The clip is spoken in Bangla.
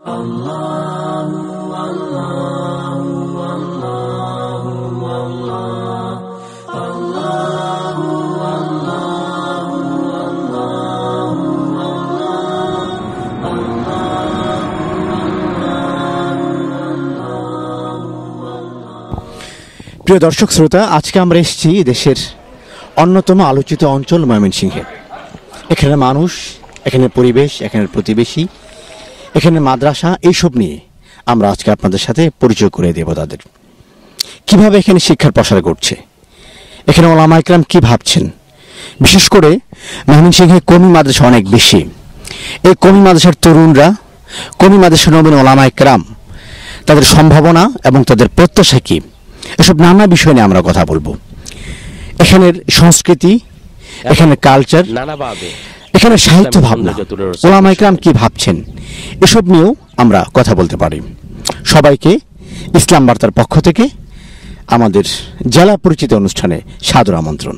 প্রিয় দর্শক শ্রোতা, আজকে আমরা এসেছি দেশের অন্যতম আলোচিত অঞ্চল ময়মনসিংহে। এখানে মানুষ, এখানে পরিবেশ, এখানের প্রতিবেশী, এখানে মাদ্রাসা, এইসব নিয়ে আমরা আজকে আপনাদের সাথে পরিচয় করে দেব। তাদের কিভাবে এখানে শিক্ষার প্রসার ঘটছে, এখানে ওলামা ইকরাম কি ভাবছেন। বিশেষ করে ময়মনসিংহে কওমি মাদ্রাসা অনেক বেশি। এই কওমি মাদ্রাসার তরুণরা, কওমি মাদ্রাসার নবীন ওলামা ইকরাম, তাদের সম্ভাবনা এবং তাদের প্রত্যাশা কি, এসব নানা বিষয় নিয়ে আমরা কথা বলবো। এখানের সংস্কৃতি, এখানে কালচার, এখানে সাহিত্য ভাবনা, ওলামা ইকরাম কি ভাবছেন, এসব নিয়েও আমরা কথা বলতে পারি। সবাইকে ইসলাম বার্তার পক্ষ থেকে আমাদের জেলা পরিচিত অনুষ্ঠানে সাদর আমন্ত্রণ।